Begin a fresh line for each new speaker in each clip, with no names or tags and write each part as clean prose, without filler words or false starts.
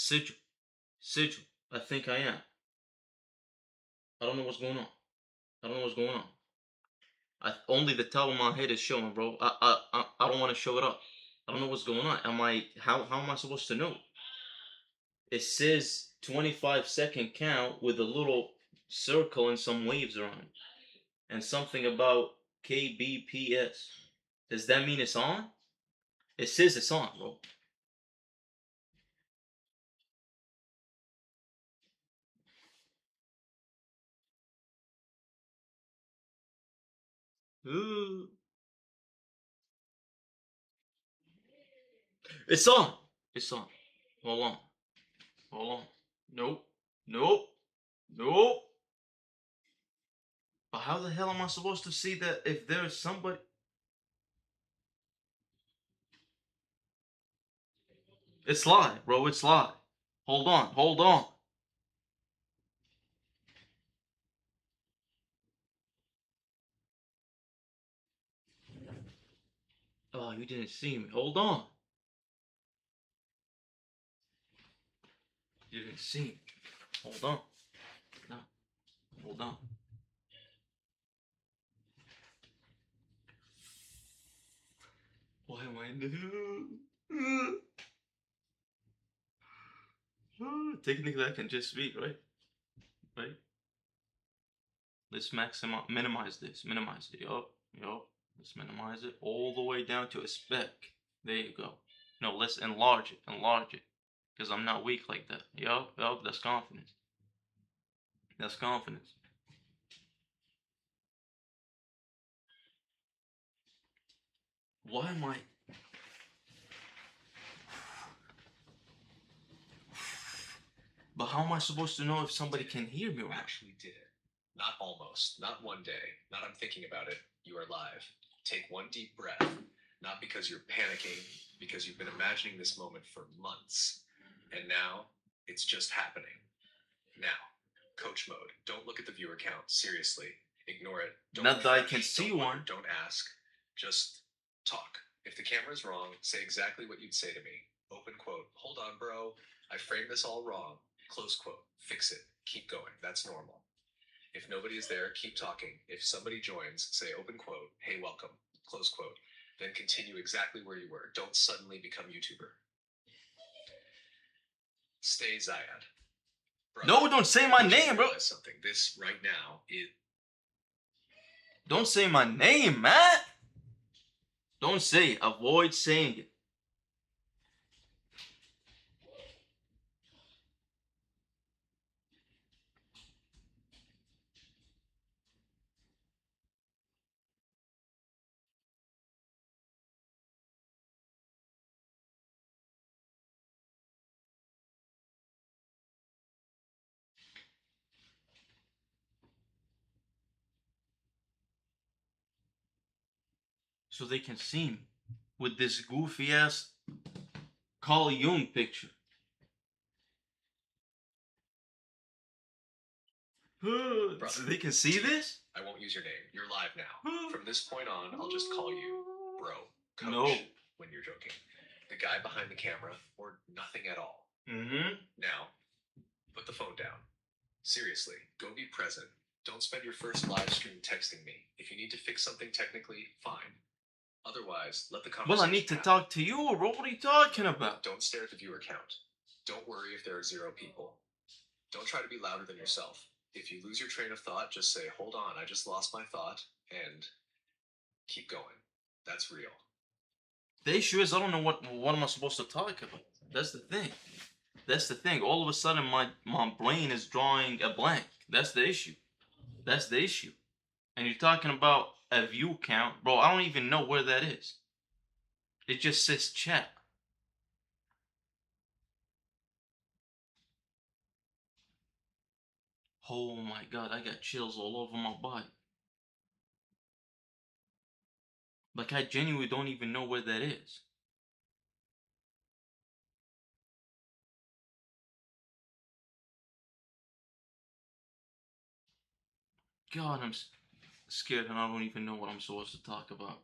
Sigil. Sigil. I think I am. I don't know what's going on. I don't know what's going on. Only the top of my head is showing, bro. I don't want to show it up. I don't know what's going on. How am I supposed to know? It says 25-second count with a little circle and some waves around it. And something about KBPS. Does that mean it's on? It says it's on, bro. Ooh. It's on. It's on. Hold on. Hold on. Nope. Nope. Nope. But how the hell am I supposed to see that if there's somebody? It's live, bro. It's live. Hold on. Hold on. Oh, you didn't see me. Hold on. You didn't see me. Hold on. No. Hold on. Why am I in Technically, I can just speak, right? Right? Let's minimize this. Minimize it. Yup. Yup. Let's minimize it all the way down to a speck. There you go. No, let's enlarge it. Enlarge it. Because I'm not weak like that. Yup. Yup. That's confidence. That's confidence. Why am I... But how am I supposed to know if somebody can hear me?
You actually did it. Not almost. Not one day. Not I'm thinking about it. You are live. Take one deep breath. Not because you're panicking, because you've been imagining this moment for months. And now, it's just happening. Now, coach mode. Don't look at the viewer count. Seriously. Ignore it.
Don't Not that I can see one.
Don't ask. Just talk. If the camera's wrong, say exactly what you'd say to me. Open quote. Hold on, bro. I framed this all wrong. Close quote. Fix it. Keep going. That's normal. If nobody is there, keep talking. If somebody joins, say open quote. Hey, welcome. Close quote. Then continue exactly where you were. Don't suddenly become YouTuber. Stay Zayad.
Brother, no, don't say my name, bro.
Something. This right now is...
Don't say my name, man. Don't say it. Avoid saying it. So they can see me with this goofy ass Carl Jung picture. So they can see this?
I won't use your name. You're live now. From this point on, I'll just call you bro, coach,
no.
When you're joking. The guy behind the camera, or nothing at all.
Mm-hmm.
Now, put the phone down. Seriously, go be present. Don't spend your first live stream texting me. If you need to fix something technically, fine. Otherwise, let the conversation
Well, I need to talk to you, bro. What are you talking about?
Don't stare at the viewer count. Don't worry if there are 0 people. Don't try to be louder than yourself. If you lose your train of thought, just say, hold on, I just lost my thought, and keep going. That's real.
The issue is I don't know what am I supposed to talk about. That's the thing. That's the thing. All of a sudden, my brain is drawing a blank. That's the issue. That's the issue. And you're talking about a view count. Bro, I don't even know where that is. It just says chat. Oh my god, I got chills all over my body. Like, I genuinely don't even know where that is. God, I'm scared and I don't even know what I'm supposed to talk about.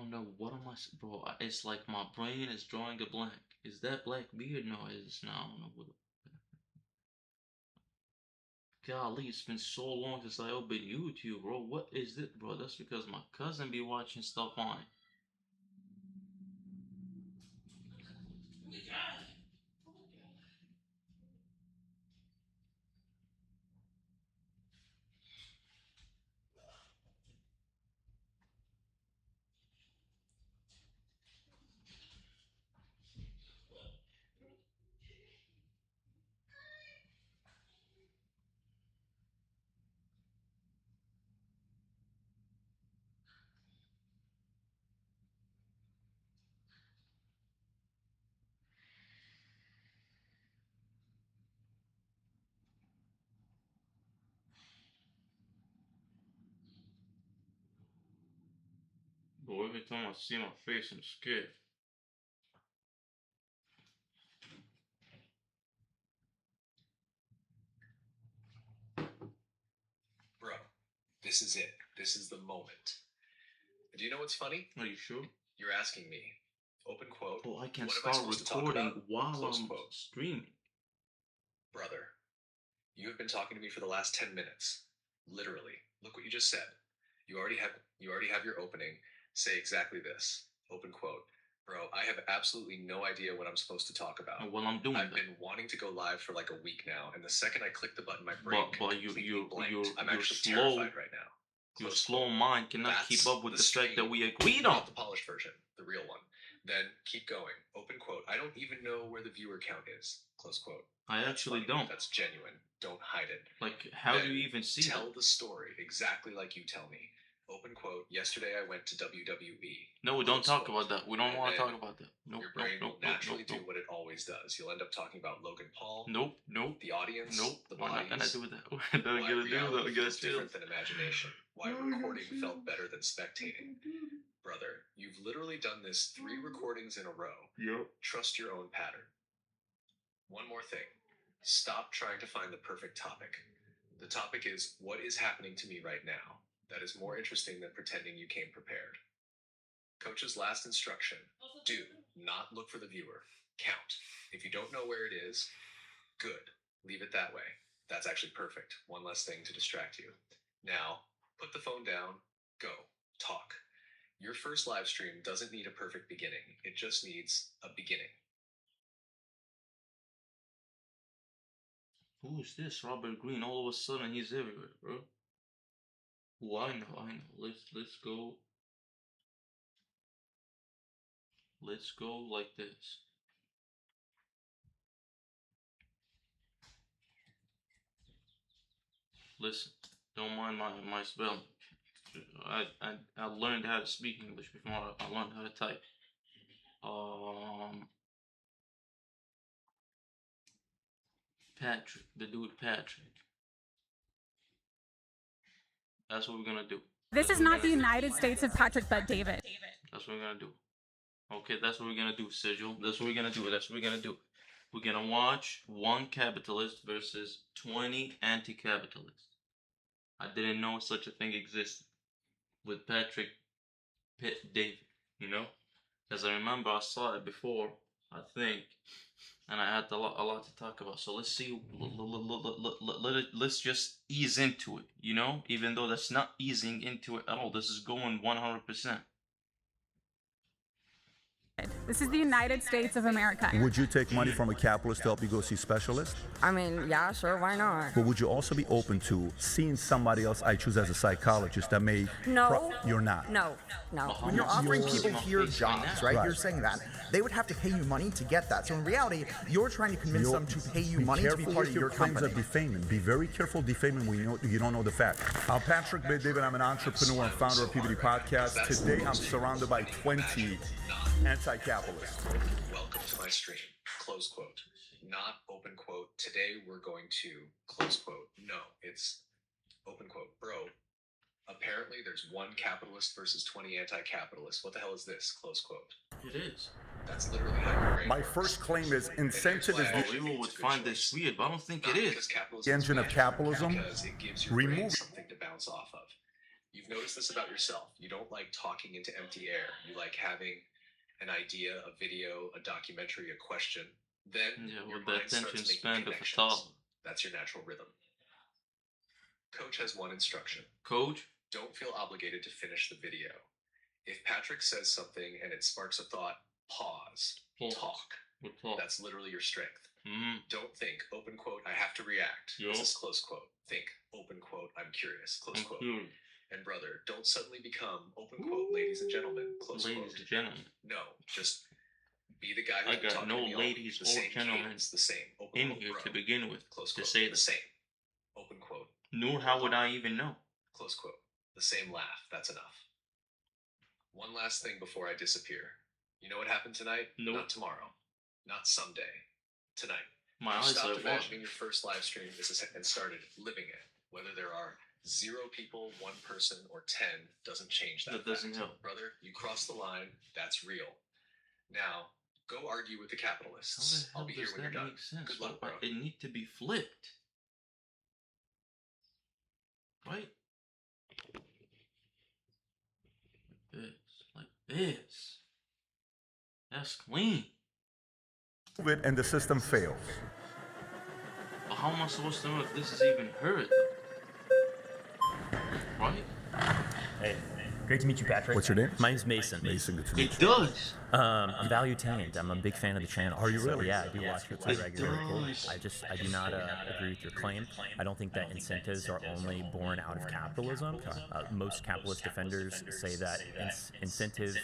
don't know. What am I, bro? It's like my brain is drawing a blank. Is that black beard? No, it's not. I don't know what. Golly, it's been so long since I opened YouTube, bro. What is it, bro? That's because my cousin be watching stuff on it. Bro, every time I see my face, I'm scared.
Bro, this is it. This is the moment. Do you know what's funny?
Are you sure?
You're asking me, open quote,
Oh, I can
what am I
start
supposed to talk
recording
about?
while
Close
I'm
quote.
streaming.
Brother, you have been talking to me for the last 10 minutes. Literally. Look what you just said. You already have your opening. Say exactly this. Open quote. Bro, I have absolutely no idea what I'm supposed to talk about.
Well, I'm doing
I've
that.
been wanting to go live for like a week now, and the second I click the button, my brain
But
completely blanked. I'm
you're
actually
slow.
terrified right now.
Your
Close
slow
quote.
mind cannot
That's
keep up with the fact that
stream.
we agreed on.
Not the polished version, the real one. Then keep going. Open quote. I don't even know where the viewer count is. Close quote.
I actually
Funny.
don't.
That's genuine. Don't hide it.
Like, how
Then
do you even see
Tell
that?
the story exactly like you tell me. Open quote. Yesterday I went to WWE.
No, we don't
Close
talk
quote.
about that. We don't
And
want to
then
talk about that. Nope,
Your
nope,
brain
nope,
will
nope,
naturally
nope,
do what it always does. You'll end up talking about Logan Paul,
nope, nope,
the audience,
nope.
the
We're not gonna
bodies,
do that. We're not
why
gonna do that.
reality
We gotta
feels
chill.
different than imagination, why recording felt better than spectating. Brother, you've literally done this 3 recordings in a row.
Yep.
Trust your own pattern. One more thing. Stop trying to find the perfect topic. The topic is what is happening to me right now. That is more interesting than pretending you came prepared. Coach's last instruction: do not look for the viewer. Count. If you don't know where it is, good. Leave it that way. That's actually perfect. One less thing to distract you. Now, put the phone down. Go. Talk. Your first live stream doesn't need a perfect beginning. It just needs a beginning.
Who is this? Robert Green. All of a sudden, he's everywhere, bro. Oh, I know. Let's go. Let's go like this. Listen, don't mind my spelling. I learned how to speak English before I learned how to type. Patrick, the dude Patrick. That's what we're gonna do.
This is not the United States of Patrick Bet-David.
That's what we're gonna do. Okay, that's what we're gonna do, Sigil. That's what we're gonna do. That's what we're gonna do. We're gonna watch 1 capitalist versus 20 anti-capitalists. I didn't know such a thing existed with Patrick Pitt David, you know? Because I remember I saw it before, I think, and I had a lot to talk about. So let's see, let's just ease into it, you know? Even though that's not easing into it at all. This is going 100%.
This is the United States of America.
Would you take money from a capitalist to help you go see specialists?
I mean, yeah, sure, why not?
But would you also be open to seeing somebody else I choose as a psychologist that may...
No.
You're not?
No.
When you're offering people here jobs, right?
Right.
You're saying that they would have to pay you money to get that. So in reality, you're trying to convince them to pay you money to be part of your
claims
company.
of defaming. Be very careful defaming when you don't know the fact. I'm Patrick Bet-David. I'm an entrepreneur and founder of PBD Podcast. Today, I'm surrounded by 20 anti-capitalists.
Welcome to my stream. Close quote. Not open quote. Today we're going to close quote. No, it's open quote. Bro, apparently there's 1 capitalist versus 20 anti-capitalists. What the hell is this? Close quote.
It is.
That's literally how your brain
My
works.
first claim is incentive is
And here's why I
the
think
People
it's
would
a good
find
choice.
this weird, but I don't think
Not
it
because
is.
capitalism
engine of
bad,
capitalism.
because it gives your brain
Remove
something to bounce off of. You've noticed this about yourself. You don't like talking into empty air. You like having an idea, a video, a documentary, a question. Then
Yeah,
your
with the
mind starts
attention
making
span of a
connections.
toddler.
That's your natural rhythm. Coach has one instruction.
Coach?
Don't feel obligated to finish the video. If Patrick says something and it sparks a thought, pause.
Pause.
Talk.
We'll talk.
That's literally your strength.
Mm-hmm.
Don't think, open quote, I have to react.
Yup.
This is close quote. Think, open quote, I'm curious, close
I'm
quote.
curious.
And brother, don't suddenly become, open quote, ladies and gentlemen, close
Ladies
quote.
and gentlemen.
No, just be the guy
I
who's
got
talking
no
to me all
ladies
the
or
same
gentlemen
cadence, the same, open
in
quote,
here
bro.
to begin with
Close
to
quote,
say
the
that.
same, open quote,
Nor how would I even know?
close quote, the same laugh, that's enough. One last thing before I disappear. You know what happened tonight?
Nope.
Not tomorrow. Not someday. Tonight.
My
You
eyes
stopped
are watering.
imagining your first live stream and started living it. Whether there are 0 people, 1 person, or 10 doesn't change that.
That doesn't
fact.
help.
Brother, you crossed the line. That's real. Now, go argue with the
How
capitalists.
the hell
I'll be here
does
when
that
you're done.
make sense?
Good luck,
Why-
bro.
It need to be flipped. Right? Like this. That's clean.
Move it and the system fails.
But how am I supposed to know if this is even heard though? Right?
Hey, great to meet you, Patrick.
What's your name?
My name's Mason.
Mason, good to meet
It
you.
does.
I'm Valuetained. I'm a big fan of the channel.
Are you
So,
really?
yeah, I do watch it
It
regularly.
does.
I do not agree with your claim. I don't think that incentives are only born out of capitalism. Most capitalist defenders say that incentive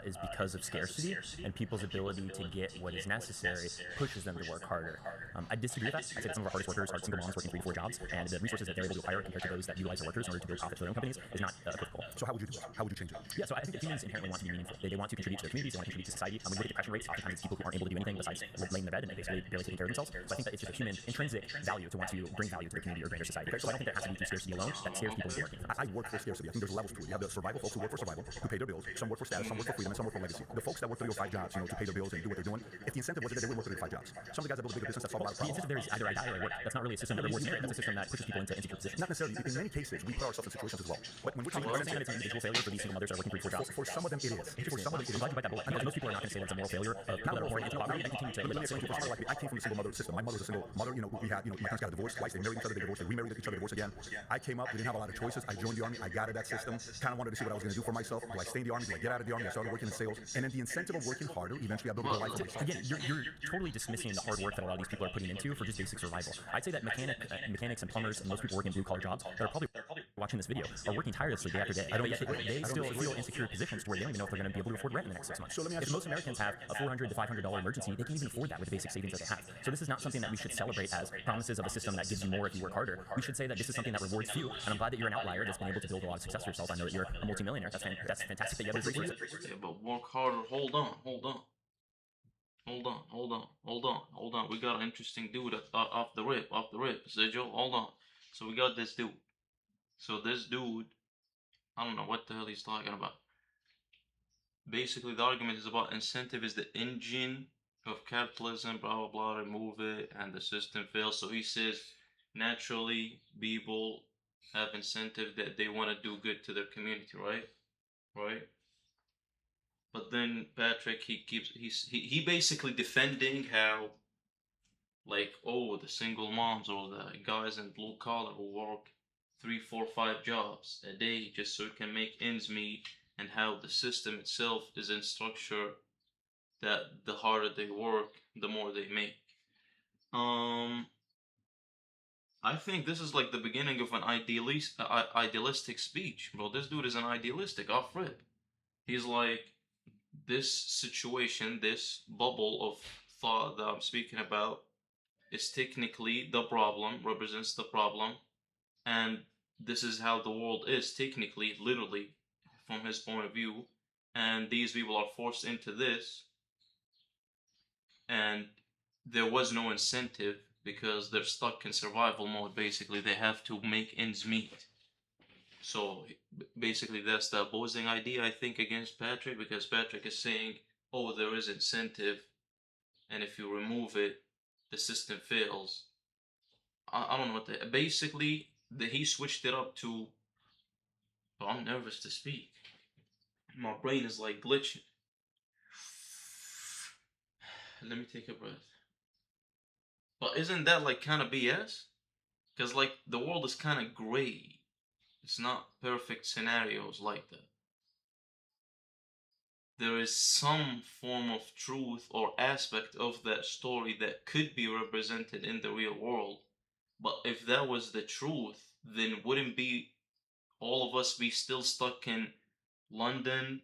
is because of scarcity, and people's ability to get what is necessary pushes them to work harder. I disagree with that. I say that some of our hardest workers are single moms working 3 to 4 jobs, and the resources that they're able to acquire compared to those that utilize their workers in order to build profits for their own companies is not equitable.
So how would you do it? How would you change it?
Yeah, so I think that humans inherently want to be meaningful. They want to contribute to their communities, they want to contribute to society. When you look at depression rates, oftentimes it's people who aren't able to do anything besides laying in their bed and basically barely taking care of themselves. So I think that it's just a human intrinsic value to want to bring value to the community or greater society. So I don't think that has to be through scarcity alone. That scares people into working.
I work for scarcity. I think there's levels to it. You have the survival folks who work for survival, who pay their bills. Some work for status, some work for freedom, and some work for legacy. The folks that work 3 or 5 jobs, to pay their bills and do what they're doing, if the incentive wasn't there, they would work 3 to 5 jobs. Some of the guys that build a bigger business that solve a lot of
The
problems.
incentive there is either I die or I work. That's not really a system that rewards merit. That's a system that pushes people into insecure positions.
Not necessarily. In many cases, we put ourselves in situations as well. But when we're
I'm
talking
not saying that it's an individual failure for these single mothers that are working 3 to 4 jobs.
for some of them it is. For some of them it is.
I'm glad you bite that bullet. Because most people are not going to say that it's a moral failure of people that are born into poverty and continue to
Let
live
me
in
explain to you. Like I came from the single mother system. My mother was a single mother. We had, my parents got a divorce twice. They married each other. They divorced. They remarried each other. Divorced again. I came up. We didn't have a lot of choices. I joined the army. I got out of that system. Kind of wanted to see what I was going to do for myself. Do I stay in the army? Do I get out of the army? I started working in sales. And then the incentive of working harder, eventually I built a good life for myself.
Again, you're totally dismissing the hard work that a lot of these people are putting into for just basic survival. I'd say that mechanics and plumbers and most people working blue collar jobs that are probably watching this video are working tirelessly day after day. But yet they still feel insecure positions where they don't even know if they're going to be able to afford rent in the next 6 months.
So let me ask
If
you
most Americans have a $400 to $500 emergency, they can't even afford that with the basic savings that they have. So this is not something that we should celebrate as promises of a system that gives you more if you work harder. We should say that this is something that rewards few, and I'm glad that you're an outlier that's been able to build a lot of success for yourself. I know that you're a multimillionaire. That's fantastic that you have those resources.
Yeah, but work harder. Hold on. We got an interesting dude off the rip. Sigil, hold on. So we got this dude. So this dude, I don't know what the hell he's talking about. Basically, the argument is about incentive is the engine of capitalism, blah, blah, blah, remove it, and the system fails. So he says, naturally, people have incentive that they want to do good to their community, right? Right? But then Patrick, he basically defending how, like, oh, the single moms or the guys in blue collar who work 3, 4, 5 jobs a day just so it can make ends meet, and how the system itself is in structure that the harder they work, the more they make. I think this is like the beginning of an idealistic speech, bro. This dude is an idealistic off rip. He's like, this situation, this bubble of thought that I'm speaking about is technically the problem, represents the problem, and this is how the world is technically, literally, from his point of view, and these people are forced into this, and there was no incentive because they're stuck in survival mode. Basically, they have to make ends meet. So basically, that's the opposing idea, I think, against Patrick, because Patrick is saying, oh, there is incentive, and if you remove it, the system fails. I don't know what basically, he switched it up to Oh, I'm nervous to speak. My brain is like glitching. Let me take a breath. But isn't that like kind of BS? Because like the world is kind of gray. It's not perfect scenarios like that. There is some form of truth or aspect of that story that could be represented in the real world. But if that was the truth, then wouldn't be all of us be still stuck in London,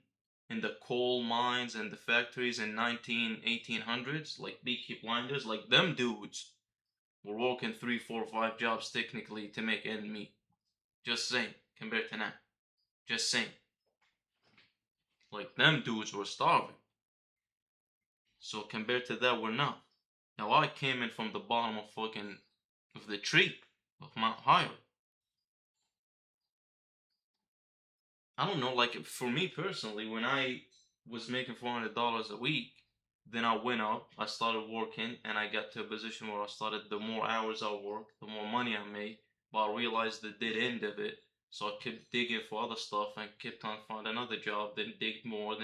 in the coal mines and the factories in 1800s, like Peaky Blinders? Like them dudes were working 3, 4, 5 jobs technically to make ends meet. Just saying, compared to now. Just saying. Like them dudes were starving. So compared to that, we're not. Now I came in from the bottom of the tree of Mount Higher. I don't know, like for me personally, when I was making $400 a week, then I went up, I started working, and I got to a position where I started, the more hours I work, the more money I make, but I realized the dead end of it, so I kept digging for other stuff and kept on finding another job, then digged more,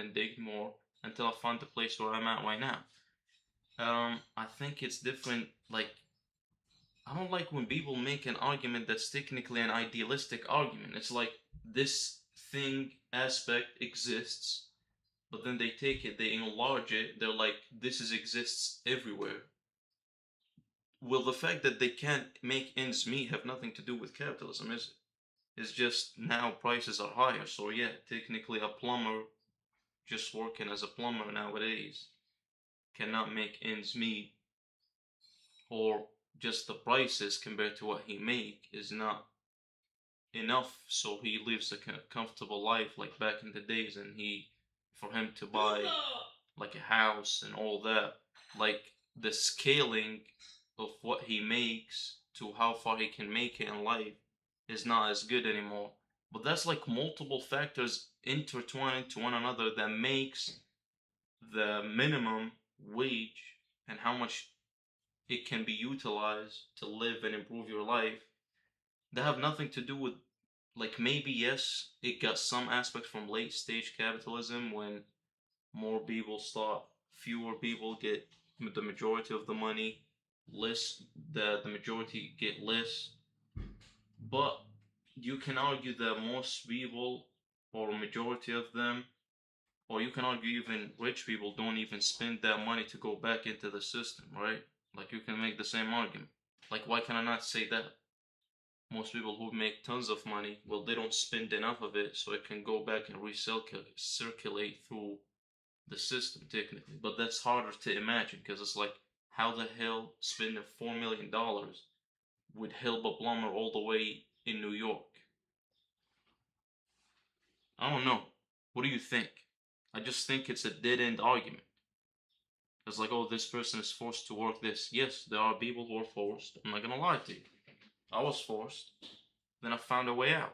until I found the place where I'm at right now. I think it's different, like, I don't like when people make an argument that's technically an idealistic argument. It's like, this thing aspect exists, but then they take it, they enlarge it, they're like, this exists everywhere. Well, the fact that they can't make ends meet have nothing to do with capitalism, is it? It's just now prices are higher, so yeah, technically a plumber just working as a plumber nowadays cannot make ends meet, or just the prices compared to what he make is not enough, so he lives a comfortable life like back in the days, and for him to buy like a house and all that, like the scaling of what he makes to how far he can make it in life is not as good anymore. But that's like multiple factors intertwined to one another that makes the minimum wage and how much it can be utilized to live and improve your life. They have nothing to do with, like, maybe yes, it got some aspects from late stage capitalism when more people start, fewer people get the majority of the money, the majority get less. But you can argue that most people, or a majority of them, or you can argue even rich people don't even spend that money to go back into the system, right? Like, you can make the same argument. Like, why can I not say that? Most people who make tons of money, well, they don't spend enough of it, so it can go back and circulate through the system, technically. But that's harder to imagine, because it's like, how the hell spending $4 million would help a plumber all the way in New York? I don't know. What do you think? I just think it's a dead-end argument. It's like, oh, this person is forced to work this. Yes, there are people who are forced. I'm not gonna lie to you. I was forced. Then I found a way out.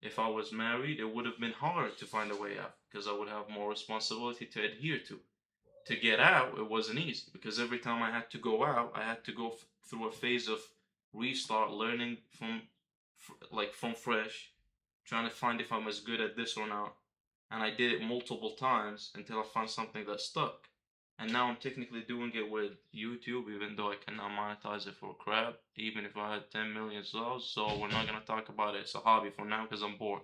If I was married, it would have been harder to find a way out, because I would have more responsibility to adhere to. To get out, it wasn't easy, because every time I had to go out, I had to go through a phase of restart, learning from fresh, trying to find if I'm as good at this or not. And I did it multiple times until I found something that stuck. And now I'm technically doing it with YouTube, even though I cannot monetize it for crap, even if I had 10 million subs. So we're not going to talk about it. It's a hobby for now because I'm bored.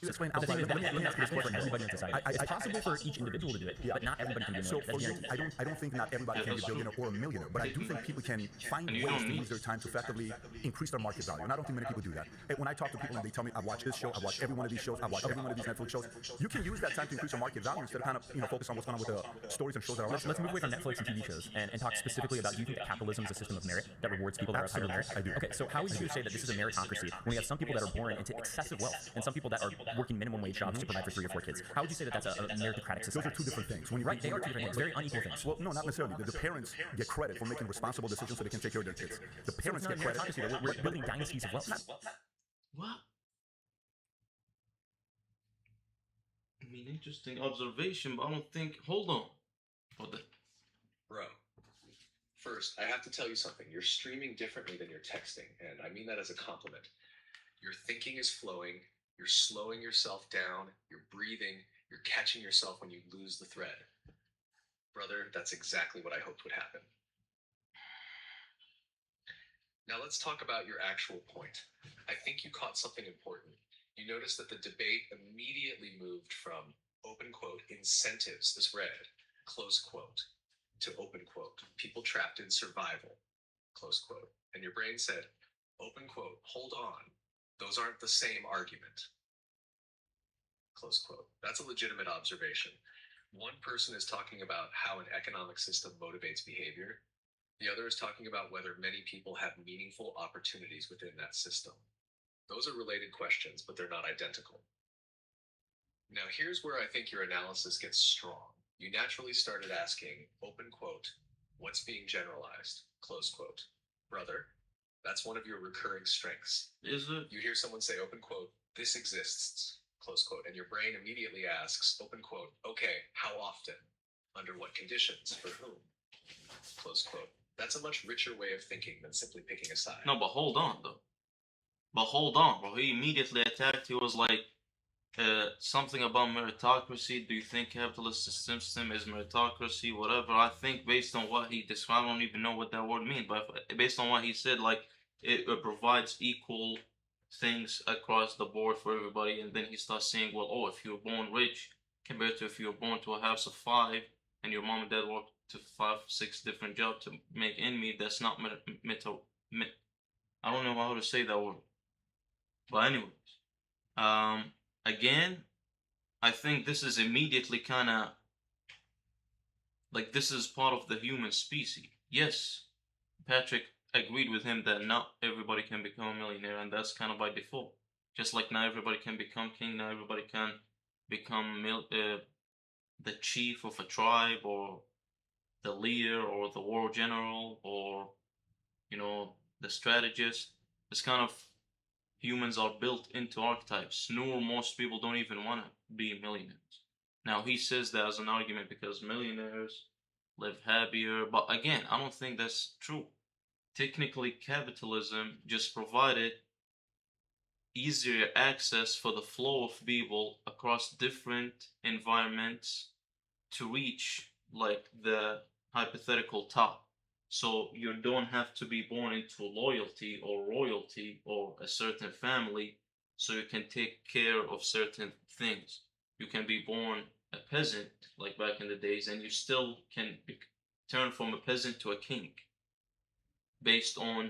Explain
But the thing is,
let me ask you this question. Everybody in society. It's possible for each individual to do it, but not everybody can be a
So
millionaire.
for you, I don't think not everybody can be a billionaire or a millionaire, but I do think people can find ways to use their time to effectively increase their market value. And I don't think many people do that. And when I talk to people and they tell me, I've watched this show, I've watched every one of these shows, I've watched every one of these Netflix shows, you can use that time to increase your market value instead of kind of, focus on what's going on with the stories and shows that are out there.
Let's move away from Netflix and TV shows and talk specifically about, do you think that capitalism is a system of merit that rewards people that are higher merit?
I do.
Okay, so how would you say that this is a meritocracy when we have some people that are born into excessive wealth and some people that are working minimum wage jobs to provide for 3 or 4 kids? How would you say that that's a meritocratic society?
Those are two different things. When you
Right, they are two different things, very unequal things.
Well, no, not necessarily. The parents get credit for making responsible decisions so they can take care of their kids. The
So
parents
it's not
get
a
credit.
meritocracy, though. We're building dynasties of wealth.
What? I mean, interesting observation, but I don't think. Hold on.
Bro, first, I have to tell you something. You're streaming differently than you're texting, and I mean that as a compliment. Your thinking is flowing, you're slowing yourself down, you're breathing, you're catching yourself when you lose the thread. Brother, that's exactly what I hoped would happen. Now let's talk about your actual point. I think you caught something important. You noticed that the debate immediately moved from open quote incentives, this red, close quote, to open quote people trapped in survival, close quote. And your brain said, open quote, hold on, those aren't the same argument, close quote. That's a legitimate observation. One person is talking about how an economic system motivates behavior. The other is talking about whether many people have meaningful opportunities within that system. Those are related questions, but they're not identical. Now, here's where I think your analysis gets strong. You naturally started asking, open quote, what's being generalized, close quote. Brother, that's one of your recurring strengths.
Is it?
You hear someone say, open quote, this exists, close quote, and your brain immediately asks, open quote, okay, how often? Under what conditions? For whom? Close quote. That's a much richer way of thinking than simply picking a side.
No, but hold on, though. But hold on, bro. He immediately attacked. He was like, something about meritocracy. Do you think capitalist system is meritocracy? Whatever. I think based on what he described, I don't even know what that word means, but based on what he said, like, it provides equal things across the board for everybody. And then he starts saying, well, oh, if you're born rich compared to if you're born to a house of five and your mom and dad work to 5, 6 different jobs to make end meet, that's not I don't know how to say that word. But anyways, again, I think this is immediately kind of like this is part of the human species. Yes, Patrick agreed with him that not everybody can become a millionaire, and that's kind of by default. Just like not everybody can become king, not everybody can become the chief of a tribe or the leader or the war general or, you know, the strategist. It's kind of humans are built into archetypes. Most people don't even want to be millionaires. Now, he says that as an argument because millionaires live happier, but again, I don't think that's true. Technically, capitalism just provided easier access for the flow of people across different environments to reach like the hypothetical top. So you don't have to be born into loyalty or royalty or a certain family so you can take care of certain things. You can be born a peasant like back in the days and you still can turn from a peasant to a king based on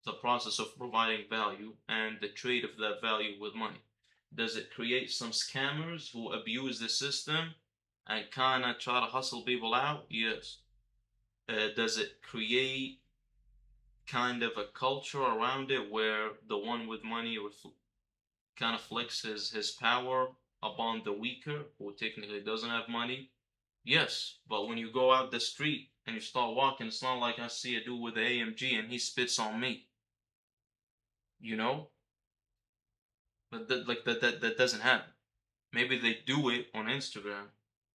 the process of providing value and the trade of that value with money. Does it create some scammers who abuse the system and kind of try to hustle people out? Yes. Does it create kind of a culture around it where the one with money kind of flexes his power upon the weaker who technically doesn't have money? Yes, but when you go out the street and you start walking, it's not like I see a dude with an AMG and he spits on me. You know? But that doesn't happen. Maybe they do it on Instagram,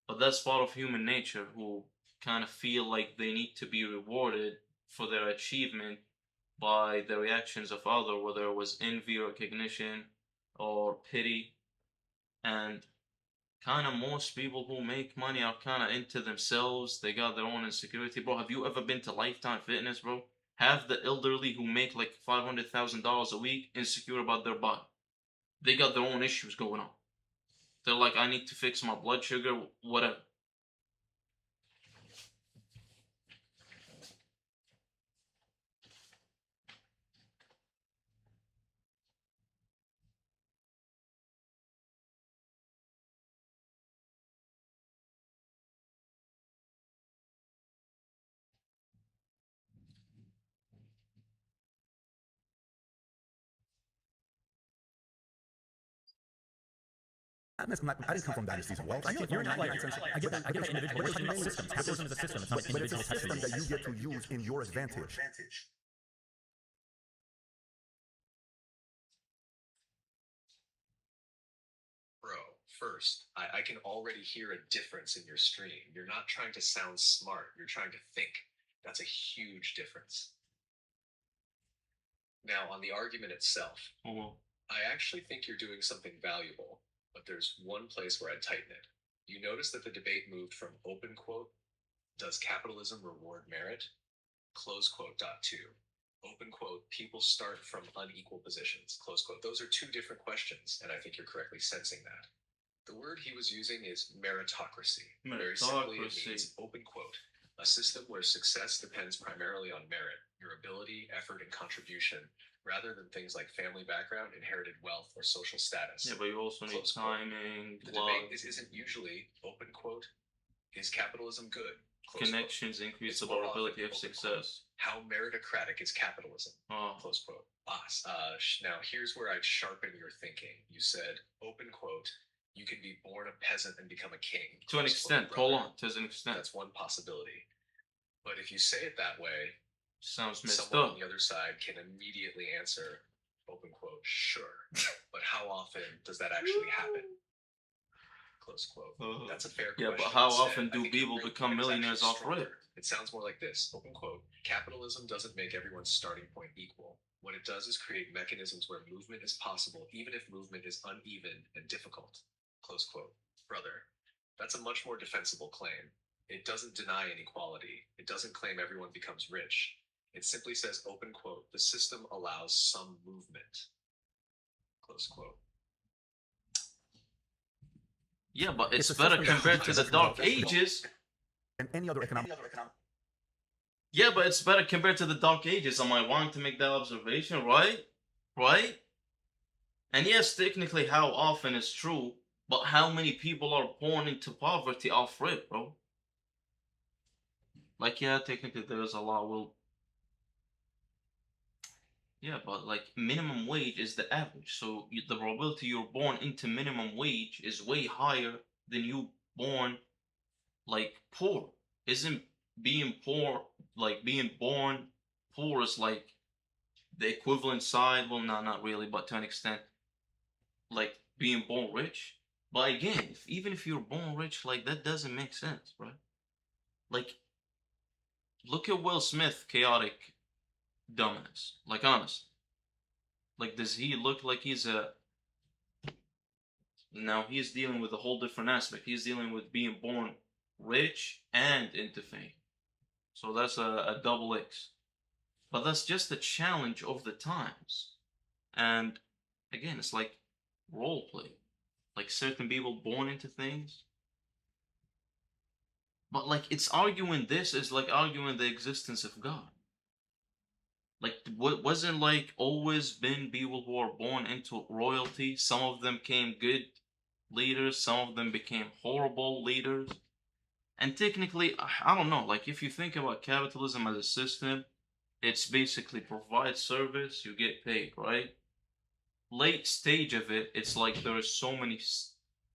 but that's part of human nature who kind of feel like they need to be rewarded for their achievement by the reactions of others, whether it was envy, recognition, or pity. And kind of most people who make money are kind of into themselves. They got their own insecurity. Bro, have you ever been to Lifetime Fitness, bro? Have the elderly who make like $500,000 a week insecure about their body. They got their own issues going on. They're like, I need to fix my blood sugar, whatever.
I didn't come from dynasties of wealth. I get
You're
that.
not like, I get that individual. We're talking about systems. Capitalism is a system. It's not an
But it's a
individual type
system
of
that you get to use in your advantage.
Bro, first, I can already hear a difference in your stream. You're not trying to sound smart, you're trying to think. That's a huge difference. Now, on the argument itself,
Hold on.
I actually think you're doing something valuable, but there's one place where I'd tighten it. You notice that the debate moved from open quote, does capitalism reward merit? Close quote, dot two. Open quote, people start from unequal positions. Close quote. Those are two different questions, and I think you're correctly sensing that. The word he was using is meritocracy. Very simply, it means open quote, a system where success depends primarily on merit, your ability, effort, and contribution, rather than things like family background, inherited wealth, or social status.
Yeah, but you also need
Close quote.
timing,
The
luck,
debate isn't usually open quote, is capitalism good? Close
connections,
quote.
increase
It's
the
more often
probability of
open
success.
How meritocratic is capitalism?
Oh,
Close quote. Now here's where I'd sharpen your thinking. You said, open quote, you can be born a peasant and become a king.
to an
Close
extent.
quote,
Hold
brother.
on, to an extent.
That's one possibility. But if you say it that way,
Sounds messed
someone
up.
on the other side can immediately answer, open quote, sure. But how often does that actually happen? Close quote. That's a fair
Yeah,
question.
but how
Instead,
often
I
do
think your
people
real
become
point is
millionaires
actually
off
stronger.
rip?
It sounds more like this, open quote, capitalism doesn't make everyone's starting point equal. What it does is create mechanisms where movement is possible, even if movement is uneven and difficult. Close quote. Brother, that's a much more defensible claim. It doesn't deny inequality. It doesn't claim everyone becomes rich. It simply says, open quote, the system allows some movement. Close quote.
Yeah, but it's
It's a
better
system that
compared to the
teaches
Dark
us
Ages.
And any other economic.
Yeah, but it's better compared to the Dark Ages. Am I wrong to make that observation? Right? Right? And yes, technically, how often is true, but how many people are born into poverty off rip, bro? Like, yeah, technically, there's a lot. Well, yeah, but like minimum wage is the average. So the probability you're born into minimum wage is way higher than you born like poor. Isn't being poor like being born poor is like the equivalent side? Well, no, not really, but to an extent, like being born rich. But again, even if you're born rich, like that doesn't make sense, right? Like, look at Will Smith, chaotic dumbass. Like, honest. Like, does he look like he's a... Now, he's dealing with a whole different aspect. He's dealing with being born rich and into fame. So that's a double X. But that's just the challenge of the times. And, again, it's like role play. Like, certain people born into things. But, like, it's arguing this is like arguing the existence of God. Like, wasn't like always been people who are born into royalty? Some of them became good leaders, some of them became horrible leaders. And technically, I don't know, like if you think about capitalism as a system, it's basically provide service, you get paid, right? Late stage of it, it's like there are so many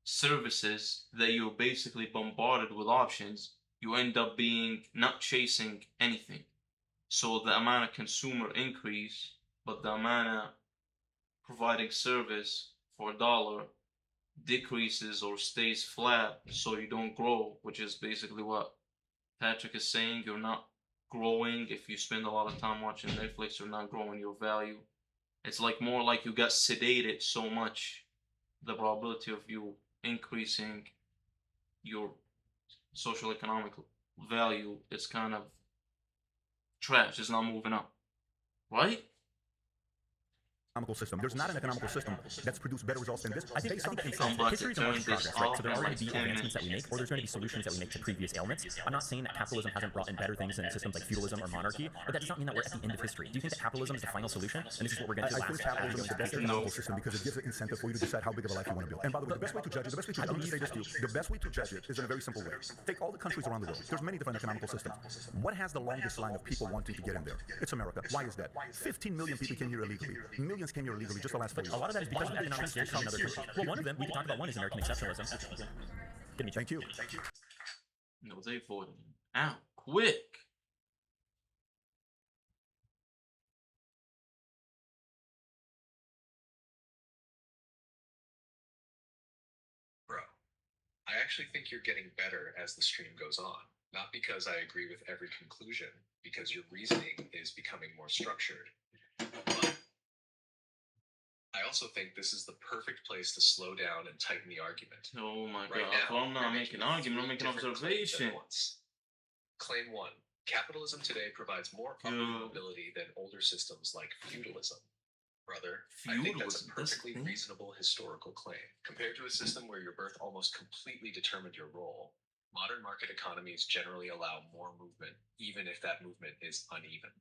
services that you're basically bombarded with options, you end up being not chasing anything. So the amount of consumer increase, but the amount of providing service for $1 decreases or stays flat, so you don't grow, which is basically what Patrick is saying. You're not growing. If you spend a lot of time watching Netflix, you're not growing your value. It's like more like you got sedated so much, the probability of you increasing your social economic value is kind of trash. It's not moving up, right?
Economical system. There's not an economical system that's produced better results than this.
I think history is a march in progress, right? So there are going to be advancements that we make, or there's going to be solutions that we make to previous ailments. I'm not saying that capitalism hasn't brought in better things than systems like feudalism or monarchy, but that does not mean that we're at the end of history. Do you think that capitalism is the final solution? And this is what we're going to do
I think
last.
capitalism is the best economical system because it gives an incentive for you to decide how big of a life you want to build. And by the way, the best way to judge it, I'm going to say this to you, the best way to judge it is in a very simple way. Take all the countries around the world. There's many different economical systems. What has the longest line of people wanting to get in there? It's America. Why is that? 15 million people came here illegally. Millions came here illegally just the last 4 years.
A lot of that is because of economic scarcity in other countries. Well, one of them, we can talk about one, is American exceptionalism.
Thank you.
No, they voted him out quick.
Bro, I actually think you're getting better as the stream goes on. Not because I agree with every conclusion, because your reasoning is becoming more structured. But I also think this is the perfect place to slow down and tighten the argument.
Oh my
Right
god.
now,
Well, I'm not
you're
making
making
an argument, I'm
three
making an
different claims
observation.
at once. Claim 1. Capitalism today provides more upward
Yeah.
mobility than older systems like feudalism. Brother, I think that's a
Feudalism, that's
perfectly
the thing.
reasonable historical claim. Compared to a system where your birth almost completely determined your role, modern market economies generally allow more movement, even if that movement is uneven.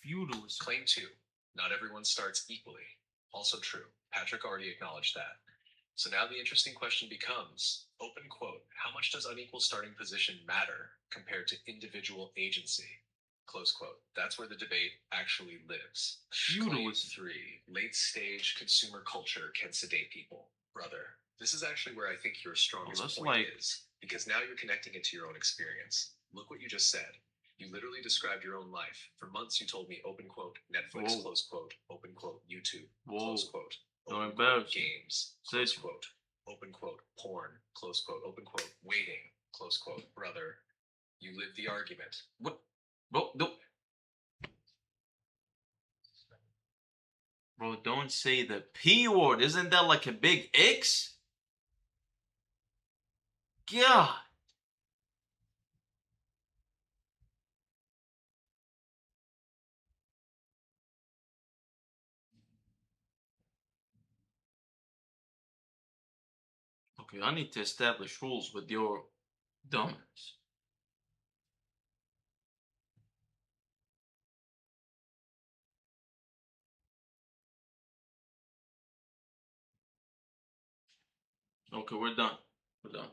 Feudalism.
Claim 2. Not everyone starts equally. Also true. Patrick already acknowledged that. So now the interesting question becomes, open quote, how much does unequal starting position matter compared to individual agency? Close quote. That's where the debate actually lives. Claim
Feudalism.
3. Late stage consumer culture can sedate people. Brother, this is actually where I think your strongest
that's
point
like-
is, because now you're connecting it to your own experience. Look what you just said. You literally described your own life. For months you told me, open quote, Netflix,
Whoa.
close quote, open quote, YouTube,
Whoa.
close quote,
Don't
open
embarrass
quote,
me.
games,
Say
close
it.
quote, open quote, porn, close quote, open quote, waiting, close quote. Brother, you lived the argument.
What? Bro, Bro, don't say the P word. Isn't that like a big X? God. Okay, I need to establish rules with your dumbness. Okay, we're done. We're done.